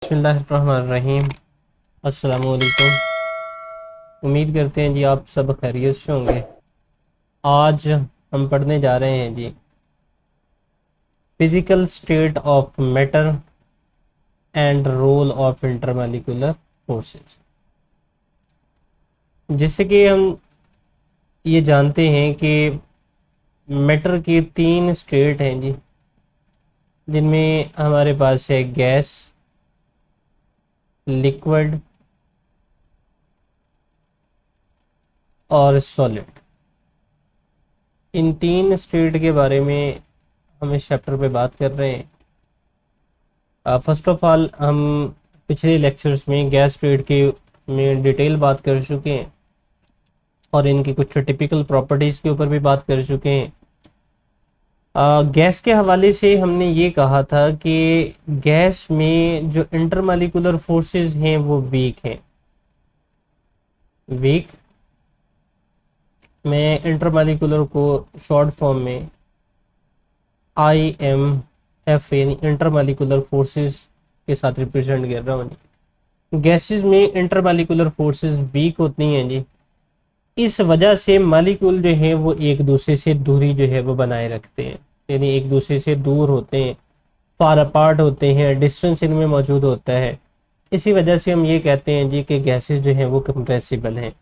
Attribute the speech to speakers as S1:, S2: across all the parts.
S1: बिस्मिल्लाहिर्रहमानिर्रहीम। अस्सलामुअलैकुम। उम्मीद करते हैं जी आप सब खैरियत से होंगे। आज हम पढ़ने जा रहे हैं जी physical state of matter and role of intermolecular forces. जिससे कि हम ये जानते हैं कि मैटर के तीन स्टेट हैं जी, जिनमें हमारे पास है गैस, लिक्विड और सॉलिड। इन तीन स्टेट के बारे में हम इस चैप्टर पे बात कर रहे हैं। फर्स्ट ऑफ ऑल हम पिछले लेक्चर्स में गैस स्टेट के में डिटेल बात कर चुके हैं और इनकी कुछ टिपिकल प्रॉपर्टीज़ के ऊपर भी बात कर चुके हैं। गैस के हवाले से हमने ये कहा था कि गैस में जो इंटरमॉलिक्यूलर फोर्सेस हैं वो वीक हैं। वीक मैं इंटरमॉलिक्यूलर को शॉर्ट फॉर्म में IMF यानी इंटरमॉलिक्यूलर फोर्सेस के साथ रिप्रेजेंट कर रहा हूँ। गैसेस में इंटरमॉलिक्यूलर फोर्सेस वीक होती हैं जी। इस वजह से मॉलिक्यूल जो है वो एक दूसरे से दूरी जो है वो बनाए रखते हैं, यानी एक दूसरे से दूर होते हैं, फार अपार्ट होते हैं, डिस्टेंस इनमें मौजूद होता है। इसी वजह से हम ये कहते हैं जी कि गैसेस जो हैं वो कंप्रेसिबल हैं।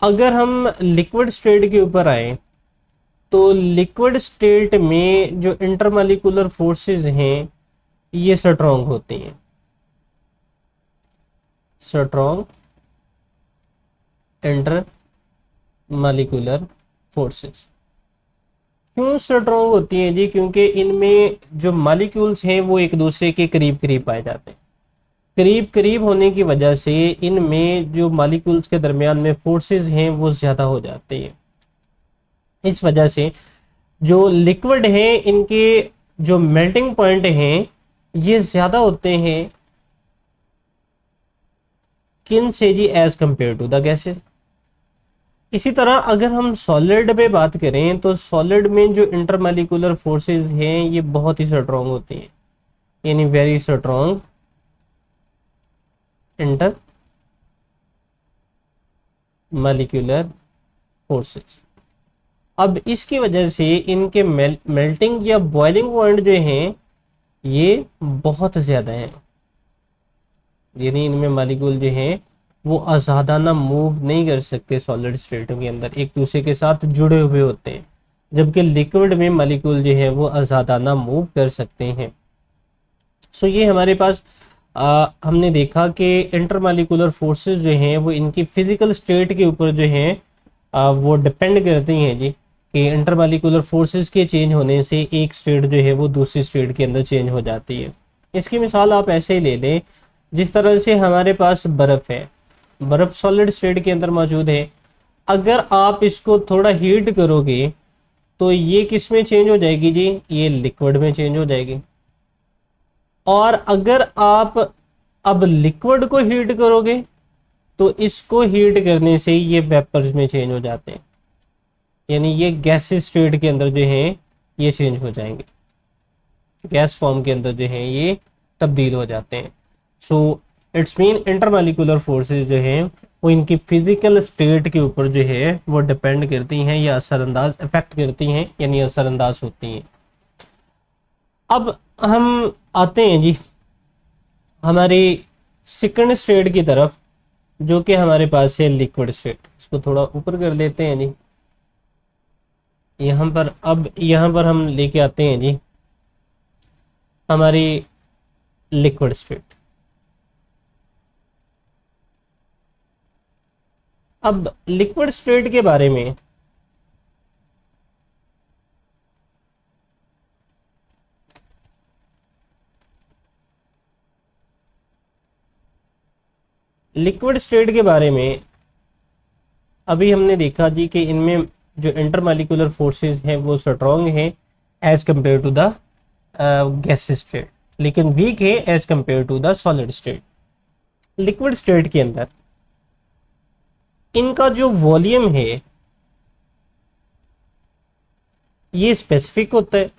S1: अगर हम लिक्विड स्टेट के ऊपर आए तो लिक्विड स्टेट में जो इंटरमॉलिक्यूलर फोर्सेस हैं ये स्ट्रॉन्ग होती हैं। स्ट्रॉन्ग इंटर मॉलिक्यूलर फोर्सेस क्यों स्ट्रॉन्ग होती हैं जी? क्योंकि इनमें जो मॉलिक्यूल्स हैं वो एक दूसरे के करीब करीब पाए जाते हैं। करीब करीब होने की वजह से इनमें जो मॉलिक्यूल्स के दरमियान में फोर्सेस हैं वो ज़्यादा हो जाते हैं। इस वजह से जो लिक्विड हैं इनके जो मेल्टिंग पॉइंट हैं ये ज़्यादा होते हैं किन से जी? As compare to the gases. इसी तरह अगर हम सॉलिड पे बात करें तो सॉलिड में जो इंटरमॉलिक्यूलर फोर्सेस हैं ये बहुत ही स्ट्रॉन्ग होती हैं, यानी very strong inter molecular forces. अब इसकी वजह से इनके मेल्टिंग या बॉइलिंग पॉइंट जो हैं ये बहुत ज़्यादा हैं, यानी इनमें मॉलिक्यूल जो हैं वो आज़ादाना मूव नहीं कर सकते। सॉलिड स्टेट के अंदर एक दूसरे के साथ जुड़े हुए होते हैं, जबकि लिक्विड में मॉलिक्यूल जो है वो आज़ादाना मूव कर सकते हैं। सो ये हमारे पास हमने देखा कि इंटरमॉलिक्यूलर फोर्सेस जो हैं वो इनकी फिजिकल स्टेट के ऊपर जो हैं वो डिपेंड करती हैं जी, कि इंटरमॉलिक्यूलर फोर्सेस के चेंज होने से एक स्टेट जो है वो दूसरी स्टेट के अंदर चेंज हो जाती है। इसकी मिसाल आप ऐसे ही ले लें, जिस तरह से हमारे पास बर्फ़ है, बर्फ़ सॉलिड स्टेट के अंदर मौजूद है। अगर आप इसको थोड़ा हीट करोगे तो ये किस में चेंज हो जाएगी जी? ये लिक्विड में चेंज हो जाएगी। और अगर आप अब लिक्विड को हीट करोगे तो इसको हीट करने से ये वेपर्स में चेंज हो जाते हैं, यानी ये गैसेस स्टेट के अंदर जो है ये चेंज हो जाएंगे, गैस फॉर्म के अंदर जो है ये तब्दील हो जाते हैं। So it's mean intermolecular forces जो हैं वो इनकी फिजिकल स्टेट के ऊपर जो है वो डिपेंड करती हैं या असरअंदाज इफेक्ट करती हैं, यानी असरअंदाज होती हैं। अब हम आते हैं जी हमारी सेकंड स्टेट की तरफ, जो कि हमारे पास है लिक्विड स्टेट। इसको थोड़ा ऊपर कर लेते हैं जी। यहाँ पर अब यहाँ पर हम लेके आते हैं जी हमारी लिक्विड स्टेट। अब लिक्विड स्टेट के बारे में लिक्विड स्टेट के बारे में अभी हमने देखा जी कि इनमें जो इंटरमॉलिक्यूलर फोर्सेस हैं वो स्ट्रॉन्ग हैं as compare to the gas state, लेकिन वीक है as compare to the solid state. Liquid state के अंदर इनका जो वॉल्यूम है ये स्पेसिफिक होता है।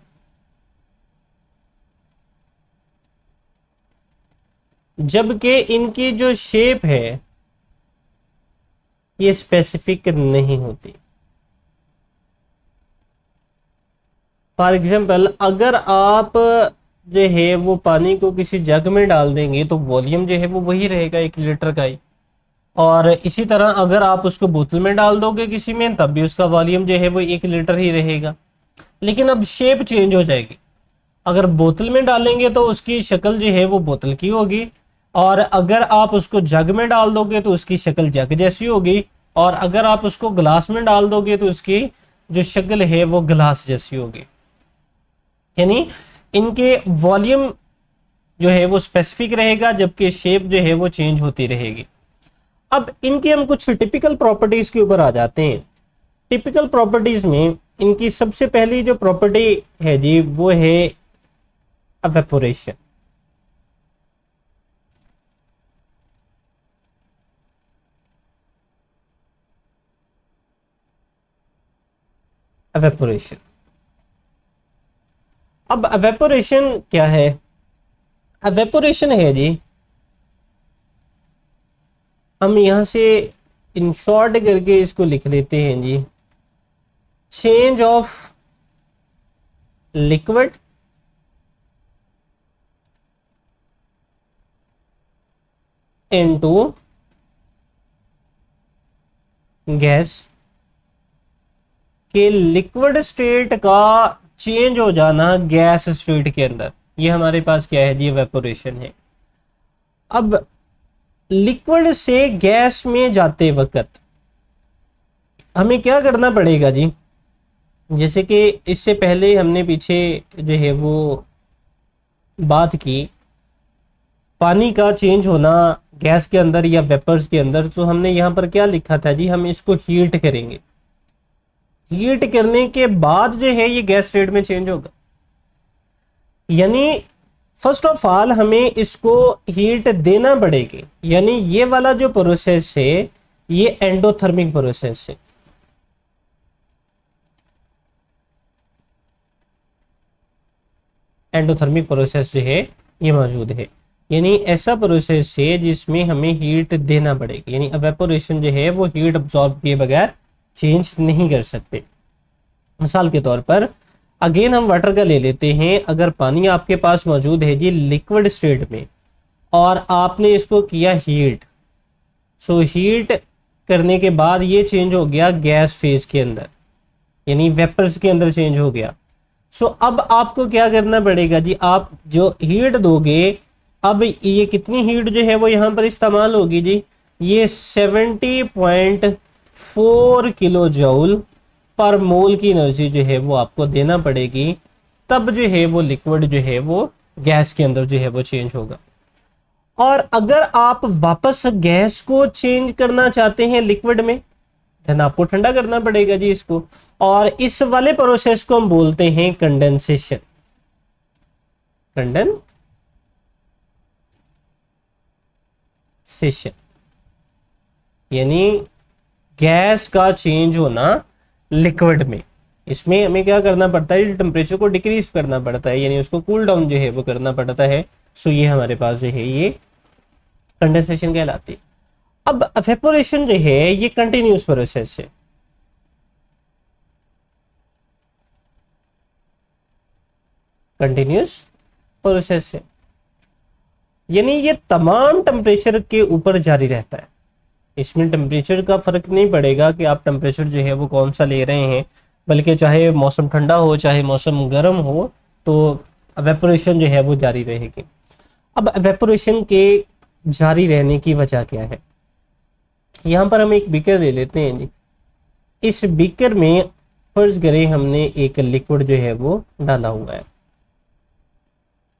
S1: जबकि इनकी जो शेप है ये स्पेसिफिक नहीं होती। फॉर एग्जाम्पल अगर आप जो है वो पानी को किसी जग में डाल देंगे तो वॉल्यूम जो है वो वही रहेगा 1 लीटर का ही, और इसी तरह अगर आप उसको बोतल में डाल दोगे किसी में तब भी उसका वॉल्यूम जो है वो 1 लीटर ही रहेगा। लेकिन अब शेप चेंज हो जाएगी। अगर बोतल में डालेंगे तो उसकी शक्ल जो है वो बोतल की होगी, और अगर आप उसको जग में डाल दोगे तो उसकी शक्ल जग जैसी होगी, और अगर आप उसको ग्लास में डाल दोगे तो उसकी जो शक्ल है वो ग्लास जैसी होगी। यानी इनके वॉल्यूम जो है वो स्पेसिफिक रहेगा, जबकि शेप जो है वो चेंज होती रहेगी। अब इनकी हम कुछ टिपिकल प्रॉपर्टीज के ऊपर आ जाते हैं। टिपिकल प्रॉपर्टीज में इनकी सबसे पहली जो प्रॉपर्टी है जी वो है एवेपोरेशन। एवेपोरेशन। अब एवेपोरेशन क्या है? एवेपोरेशन है जी, हम यहां से इन शॉर्ट करके इसको लिख लेते हैं जी, change of liquid into gas, के लिक्विड स्टेट का चेंज हो जाना गैस स्टेट के अंदर, ये हमारे पास क्या है जी? इवेपोरेशन है। अब लिक्विड से गैस में जाते वक्त हमें क्या करना पड़ेगा जी? जैसे कि इससे पहले हमने पीछे जो है वो बात की पानी का चेंज होना गैस के अंदर या वेपर्स के अंदर, तो हमने यहां पर क्या लिखा था जी? हम इसको हीट करेंगे। हीट करने के बाद जो है ये गैस स्टेट में चेंज होगा। यानी फर्स्ट ऑफ ऑल हमें इसको हीट देना पड़ेगी। यानी ये वाला जो प्रोसेस है ये एंडोथर्मिक प्रोसेस है। एंडोथर्मिक प्रोसेस जो है ये मौजूद है, यानी ऐसा प्रोसेस है जिसमें हमें हीट देना पड़ेगी। यानी इवेपोरेशन जो है वो हीट अब्सॉर्ब किए बगैर चेंज नहीं कर सकते। मिसाल के तौर पर अगेन हम वाटर का ले लेते हैं। अगर पानी आपके पास मौजूद है जी लिक्विड स्टेट में और आपने इसको किया हीट, सो हीट करने के बाद ये चेंज हो गया गैस फेज के अंदर, यानी वेपर्स के अंदर चेंज हो गया। सो अब आपको क्या करना पड़ेगा जी? आप जो हीट दोगे, अब ये कितनी हीट जो है वो यहां पर इस्तेमाल होगी जी? ये 70.4 किलो जूल पर मोल की एनर्जी जो है वो आपको देना पड़ेगी, तब जो है वो लिक्विड जो है वो गैस के अंदर जो है वो चेंज होगा। और अगर आप वापस गैस को चेंज करना चाहते हैं लिक्विड में, देन आपको ठंडा करना पड़ेगा जी इसको, और इस वाले प्रोसेस को हम बोलते हैं कंडेंसेशन। कंडेंसेशन यानी गैस का चेंज होना लिक्विड में। इसमें हमें क्या करना पड़ता है? टेम्परेचर को डिक्रीज करना पड़ता है, यानी उसको कूल डाउन जो है वो करना पड़ता है। सो ये हमारे पास जो है ये कंडेंसेशन कहलाती है। अब इवेपोरेशन जो है ये कंटिन्यूस प्रोसेस है। कंटिन्यूस प्रोसेस है, यानी ये तमाम टेम्परेचर के ऊपर जारी रहता है। इसमें टेम्परेचर का फर्क नहीं पड़ेगा कि आप टेम्परेचर जो है वो कौन सा ले रहे हैं, बल्कि चाहे मौसम ठंडा हो चाहे मौसम गर्म हो, तो इवेपोरेशन जो है वो जारी रहेगी। अब इवेपोरेशन के जारी रहने की वजह क्या है? यहां पर हम एक बीकर ले लेते हैं जी। इस बीकर में फर्ज करें हमने एक लिक्विड जो है वो डाला हुआ है,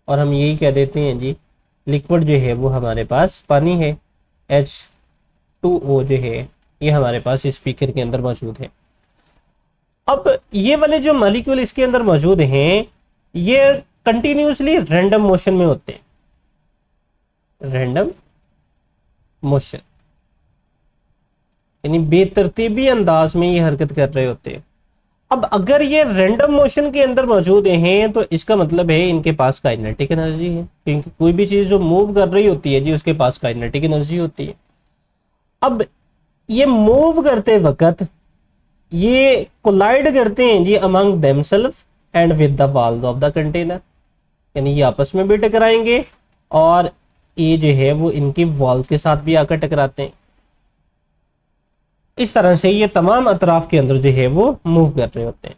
S1: और हम यही कह देते हैं जी लिक्विड जो है वो हमारे पास पानी है, H2O जो है ये हमारे पास इस बीकर के अंदर मौजूद है। अब ये वाले जो मॉलिक्यूल इसके अंदर मौजूद हैं ये कंटिन्यूसली रैंडम मोशन में होते हैं। रैंडम मोशन यानी बेतरतीबी अंदाज में ये हरकत कर रहे होते हैं। अब अगर ये रैंडम मोशन के अंदर मौजूद हैं तो इसका मतलब है इनके पास काइनेटिक एनर्जी है, क्योंकि कोई भी चीज जो मूव कर रही होती है जी उसके पास काइनेटिक एनर्जी होती है। अब ये मूव करते वक्त ये कोलाइड करते हैं जी among themselves and with the walls of the container, यानी ये आपस में भी टकराएंगे और ये जो है वो इनकी वॉल्स के साथ भी आकर टकराते हैं। इस तरह से ये तमाम अतराफ के अंदर जो है वो मूव कर रहे होते हैं।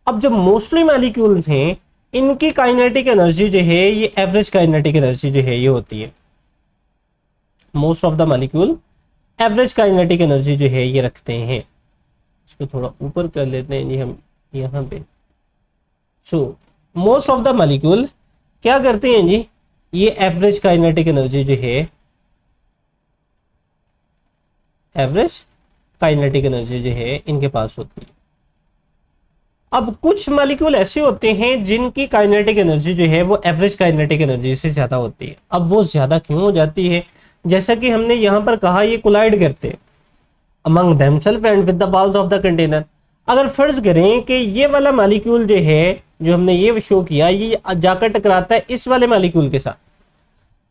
S1: अब जो मोस्टली मॉलिक्यूल्स हैं इनकी काइनेटिक एनर्जी जो है ये एवरेज काइनेटिक एनर्जी जो है ये होती है। Most of the molecule average kinetic energy जो है ये रखते हैं। इसको थोड़ा ऊपर कर लेते हैं जी हम यहाँ पे। So most of the molecule क्या करते हैं जी, ये एवरेज काइनेटिक एनर्जी जो है, एवरेज काइनेटिक एनर्जी जो है इनके पास होती है। अब कुछ मॉलिक्यूल ऐसे होते हैं जिनकी काइनेटिक एनर्जी जो है वो एवरेज काइनेटिक एनर्जी से ज्यादा होती है। अब वो ज्यादा क्यों हो जाती है, जैसा कि हमने यहां पर कहा ये कोलाइड करते हैं among themselves and with the walls of the container. अगर फर्ज करें कि ये वाला मॉलिक्यूल जो है जो हमने ये शो किया ये जाकर टकराता है इस वाले मॉलिक्यूल के साथ,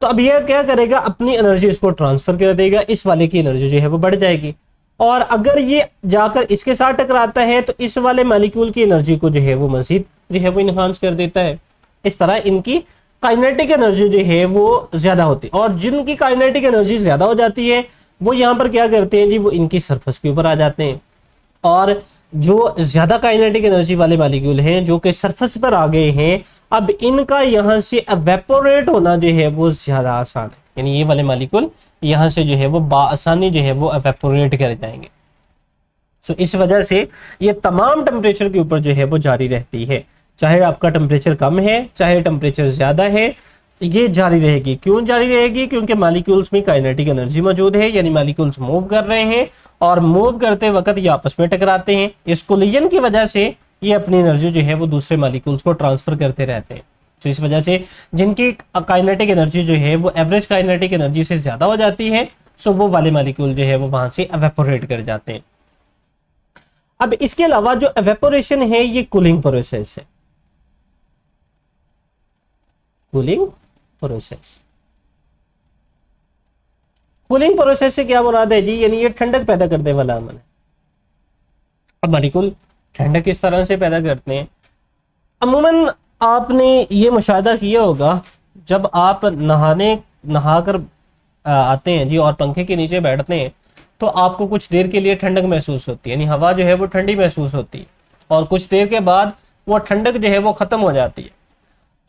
S1: तो अब यह क्या करेगा, अपनी एनर्जी इसको ट्रांसफर कर देगा, इस वाले की एनर्जी जो है वो बढ़ जाएगी। और अगर ये जाकर इसके साथ टकराता है तो इस वाले मॉलिक्यूल की एनर्जी को जो है वो मजीद जो है वो इनहांस कर देता है। इस तरह इनकी काइनेटिक एनर्जी जो है वो ज्यादा होती है। और जिनकी काइनेटिक एनर्जी ज्यादा हो जाती है वो यहाँ पर क्या करते हैं जी, वो इनकी सरफेस के ऊपर आ जाते हैं। और जो ज्यादा काइनेटिक एनर्जी वाले मॉलिक्यूल हैं जो कि सरफेस पर आ गए हैं, अब इनका यहाँ से एवेपोरेट होना जो है वो ज्यादा आसान है, यानी ये वाले मॉलिक्यूल यहाँ से जो है वो आसानी जो है वो एवेपोरेट कर जाएंगे। सो इस वजह से ये तमाम टेम्परेचर के ऊपर जो है वो जारी रहती है, चाहे आपका टेम्परेचर कम है चाहे टेम्परेचर ज्यादा है, ये जारी रहेगी। क्यों जारी रहेगी, क्योंकि मॉलिक्यूल्स में काइनेटिक एनर्जी मौजूद है, यानी मॉलिक्यूल्स मूव कर रहे हैं और मूव करते वक्त ये आपस में टकराते हैं। इस कोलिजन की वजह से ये अपनी एनर्जी जो है वो दूसरे मॉलिक्यूल्स को ट्रांसफर करते रहते हैं। तो इस वजह से जिनकी काइनेटिक एनर्जी जो है वो एवरेज काइनेटिक एनर्जी से ज्यादा हो जाती है, सो वो वाले मॉलिक्यूल जो है वो वहां से एवेपोरेट कर जाते हैं। अब इसके अलावा जो एवेपोरेशन है ये कूलिंग प्रोसेस है, कूलिंग प्रोसेस। कूलिंग प्रोसेस से क्या मुराद है जी, यानी ये ठंडक पैदा करने वाला अमल है। अब मॉलिक्यूल ठंडक किस तरह से पैदा करते हैं, अमूमन आपने ये मुशाहिदा किया होगा जब आप नहाकर आते हैं जी और पंखे के नीचे बैठते हैं तो आपको कुछ देर के लिए ठंडक महसूस होती है, यानी हवा जो है वो ठंडी महसूस होती है और कुछ देर के बाद वो ठंडक जो है वो खत्म हो जाती है।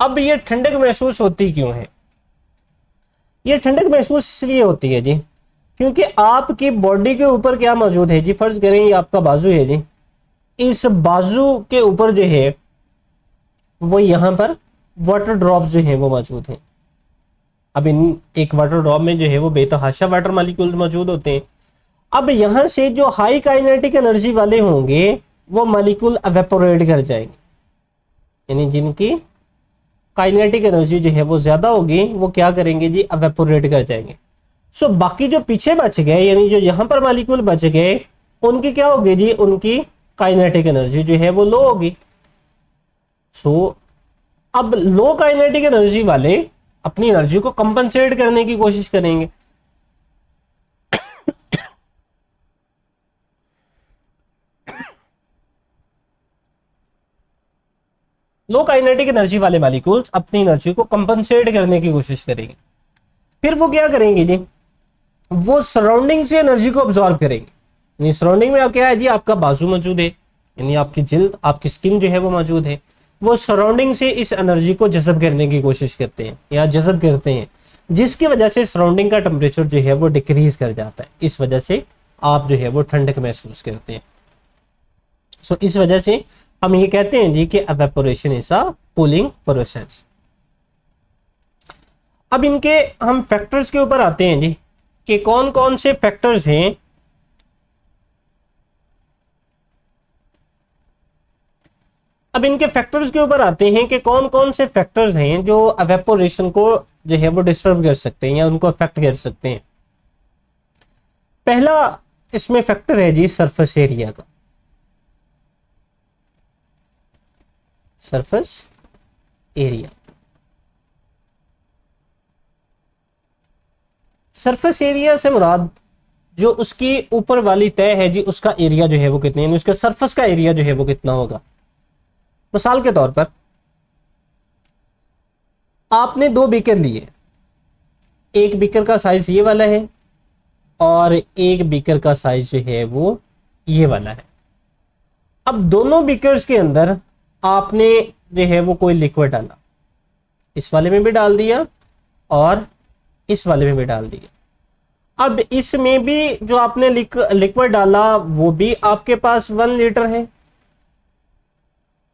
S1: अब ये ठंडक महसूस होती क्यों है, ये ठंडक महसूस इसलिए होती है जी क्योंकि आपकी बॉडी के ऊपर क्या मौजूद है जी, फर्ज करें ये आपका बाजू है जी, इस बाजू के ऊपर जो है वो यहाँ पर वाटर ड्रॉप्स जो है वो मौजूद हैं। अब इन एक वाटर ड्रॉप में जो है वो बेतहाशा वाटर मॉलिक्यूल मौजूद होते हैं। अब यहाँ से जो हाई काइनेटिक एनर्जी वाले होंगे वो मॉलिक्यूल एवेपोरेट कर जाएंगे, यानी जिनकी काइनेटिक एनर्जी जो है वो ज्यादा होगी वो क्या करेंगे जी, एवेपोरेट कर जाएंगे। सो बाकी जो पीछे बच गए यानी जो यहाँ पर मॉलिक्यूल बच गए उनकी क्या होगी जी, उनकी काइनेटिक एनर्जी जो है वो लो होगी। सो अब लो काइनेटिक एनर्जी वाले अपनी एनर्जी को कंपनसेट करने की कोशिश करेंगे। लो काइनेटिक एनर्जी वाले मॉलिक्यूल्स अपनी एनर्जी को कंपनसेट करने की कोशिश करेंगे। फिर वो क्या करेंगे जी, वो सराउंडिंग से एनर्जी को अब्सॉर्ब करेंगे। सराउंडिंग में क्या है जी, आपका बाजू मौजूद है, यानी आपकी जिल्द आपकी स्किन जो है वो मौजूद है, वो सराउंडिंग से इस एनर्जी को जज़ब करने की कोशिश करते हैं या जज़ब करते हैं, जिसकी वजह से सराउंडिंग का टेम्परेचर जो है वो डिक्रीज कर जाता है। इस वजह से आप जो है वो ठंडक महसूस करते हैं। सो इस वजह से हम ये कहते हैं जी कि evaporation is a cooling process. अब इनके हम फैक्टर्स के ऊपर आते हैं जी कि कौन कौन से फैक्टर्स हैं अब इनके फैक्टर्स के ऊपर आते हैं कि कौन कौन से फैक्टर्स हैं जो एवेपोरेशन को जो है वो डिस्टर्ब कर सकते हैं या उनको अफेक्ट कर सकते हैं। पहला इसमें फैक्टर है जी सरफेस एरिया का। Surface area. सरफेस एरिया से मुराद जो उसकी ऊपर वाली तय है जी, उसका एरिया जो है वो कितना, यानी उसके सरफेस का एरिया जो है वो कितना होगा। मिसाल के तौर पर आपने दो बीकर लिए, एक बीकर का साइज ये वाला है और एक बीकर का साइज जो है वो ये वाला है। अब दोनों बीकर्स के अंदर आपने जो है वो कोई लिक्विड डाला, इस वाले में भी डाल दिया और इस वाले में भी डाल दिया। अब इसमें भी जो आपने लिक्विड डाला वो भी आपके पास 1 लीटर है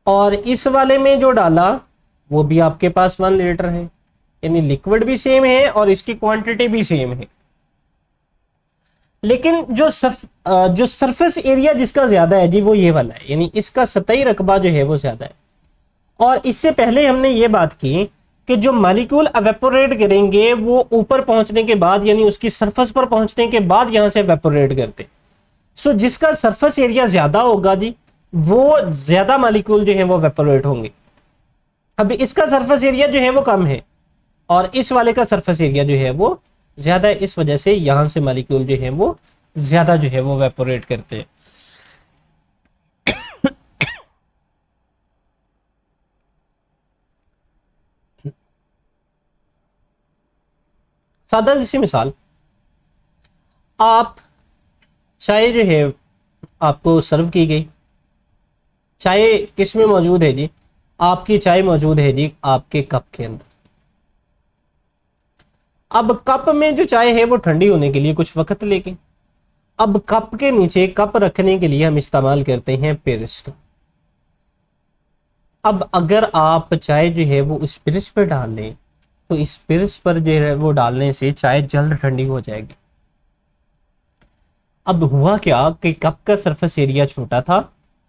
S1: और इस वाले में जो डाला वो भी आपके पास 1 लीटर है, यानी लिक्विड भी सेम है और इसकी क्वांटिटी भी सेम है। लेकिन जो सरफेस एरिया जिसका ज्यादा है जी वो ये वाला है, यानी इसका सतही रकबा जो है वो ज्यादा है। और इससे पहले हमने ये बात की कि जो मॉलिक्यूल एवेपोरेट करेंगे वो ऊपर पहुंचने के बाद, यानी उसकी सरफेस पर पहुंचने के बाद यहां से एवेपोरेट करते। सो जिसका सरफेस एरिया ज्यादा होगा जी वो ज्यादा मॉलिक्यूल जो है वो एवेपोरेट होंगे। अब इसका सरफेस एरिया जो है वो कम है और इस वाले का सरफेस एरिया जो है वो ज्यादा है, इस वजह से यहां से मॉलिक्यूल जो है वो ज्यादा जो है वो एवेपोरेट करते हैं। सादा जैसी मिसाल, आप चाय जो है आपको सर्व की गई, चाय किस में मौजूद है जी, आपकी चाय मौजूद है जी आपके कप के अंदर। अब कप में जो चाय है वो ठंडी होने के लिए कुछ वक्त लेगी। अब कप के नीचे कप रखने के लिए हम इस्तेमाल करते हैं पिरिस का। अब अगर आप चाय जो है वो उस पिरिस पर डाल दें तो इस पिरिस पर जो है वो डालने से चाय जल्द ठंडी हो जाएगी। अब हुआ क्या कि कप का सरफेस एरिया छोटा था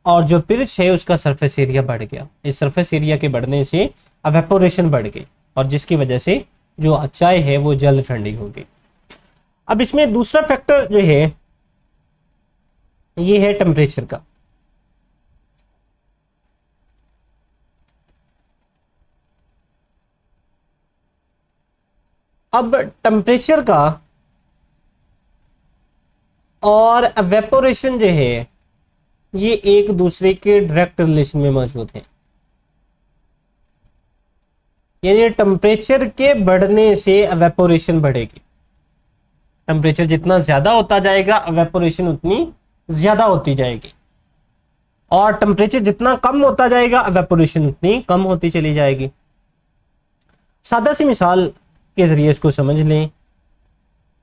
S1: और जो पिरिस है उसका सरफेस एरिया बढ़ गया। इस सरफेस एरिया के बढ़ने से एवेपोरेशन बढ़ गई और जिसकी वजह से जो चाय है वो जल्द ठंडी हो गई। अब इसमें दूसरा फैक्टर जो है ये है टेम्परेचर का। अब टेम्परेचर का और एवेपोरेशन जो है ये एक दूसरे के डायरेक्ट रिलेशन में मौजूद है, यानी टेम्परेचर के बढ़ने से एवेपोरेशन बढ़ेगी। टेम्परेचर जितना ज्यादा होता जाएगा एवेपोरेशन उतनी ज्यादा होती जाएगी और टेम्परेचर जितना कम होता जाएगा एवेपोरेशन उतनी कम होती चली जाएगी। सादा सी मिसाल के जरिए इसको समझ लें,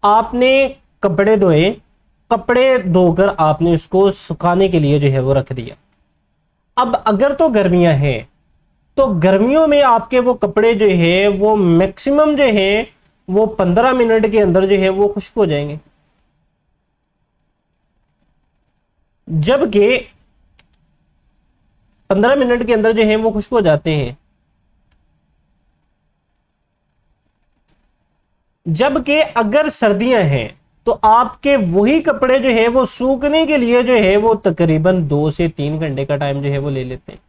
S1: आपने कपड़े धोए, कपड़े धोकर आपने उसको सुखाने के लिए जो है वो रख दिया। अब अगर तो गर्मियां हैं तो गर्मियों में आपके वो कपड़े जो है वो मैक्सिमम जो है वो 15 मिनट के अंदर जो है वो खुश्क हो जाएंगे, जबकि 15 मिनट के अंदर जो है वो खुश्क हो जाते हैं। जबकि अगर सर्दियां हैं तो आपके वही कपड़े जो है वो सूखने के लिए जो है वो तकरीबन 2 से 3 घंटे का टाइम जो है वो ले लेते हैं।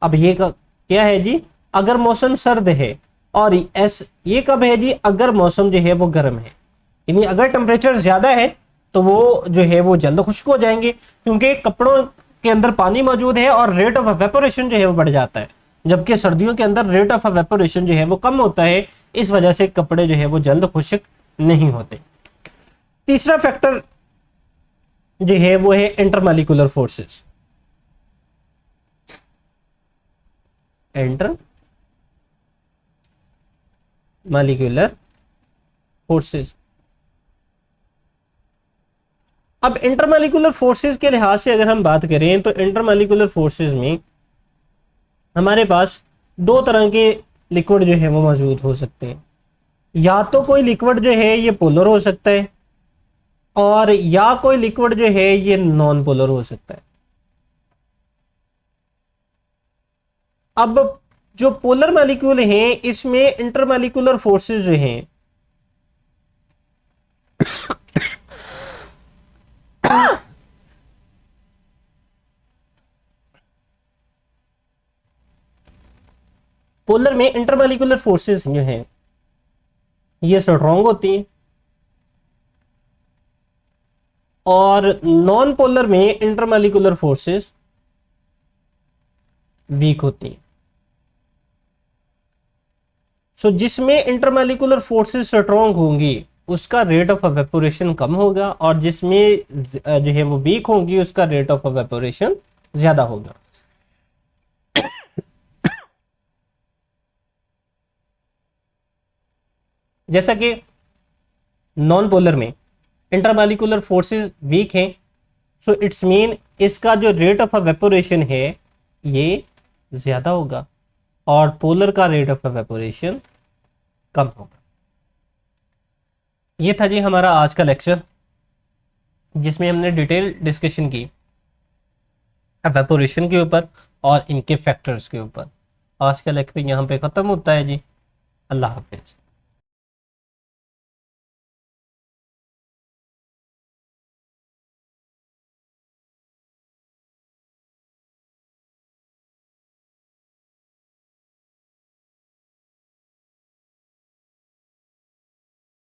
S1: अब ये क्या है जी, अगर मौसम सर्द है, और ये कब है जी, अगर मौसम जो है वो गर्म है, यानी अगर टेम्परेचर ज्यादा है तो वो जो है वो जल्द खुश्क हो जाएंगे क्योंकि कपड़ों के अंदर पानी मौजूद है और रेट ऑफ एवेपोरेशन जो है वो बढ़ जाता है। जबकि सर्दियों के अंदर रेट ऑफ एवेपोरेशन जो है वो कम होता है, इस वजह से कपड़े जो है वो जल्द खुश्क नहीं होते। तीसरा फैक्टर जो है वो है इंटरमॉलिक्यूलर फोर्सेस। Intermolecular forces. अब इंटरमॉलिक्यूलर फोर्सेस के लिहाज से अगर हम बात करें तो इंटरमॉलिक्यूलर फोर्सेस में हमारे पास दो तरह के लिक्विड जो है वो मौजूद हो सकते हैं। या तो कोई लिक्विड जो है ये पोलर हो सकता है और या कोई लिक्विड जो है ये नॉन पोलर हो सकता है। अब जो पोलर मॉलिक्यूल हैं इसमें इंटरमॉलिक्यूलर फोर्सेस जो हैं पोलर में इंटरमॉलिक्यूलर फोर्सेस जो हैं ये स्ट्रॉन्ग होती हैं, और नॉन पोलर में इंटरमॉलिक्यूलर फोर्सेस वीक होती हैं। सो जिसमें इंटरमॉलिक्यूलर फोर्सेस स्ट्रॉन्ग होंगी उसका रेट ऑफ एवेपोरेशन कम होगा, और जिसमें जो है वो वीक होंगी उसका रेट ऑफ एवेपोरेशन ज्यादा होगा। जैसा कि नॉन पोलर में इंटरमॉलिक्यूलर फोर्सेस वीक हैं, सो इट्स मीन इसका जो रेट ऑफ एवेपोरेशन है ये ज्यादा होगा, और पोलर का रेट ऑफ एवेपोरेशन कम होगा। ये था जी हमारा आज का लेक्चर, जिसमें हमने डिटेल डिस्कशन की एवेपोरेशन के ऊपर और इनके फैक्टर्स के ऊपर। आज का लेक्चर यहाँ पे ख़त्म होता है जी। अल्लाह हाफिज़।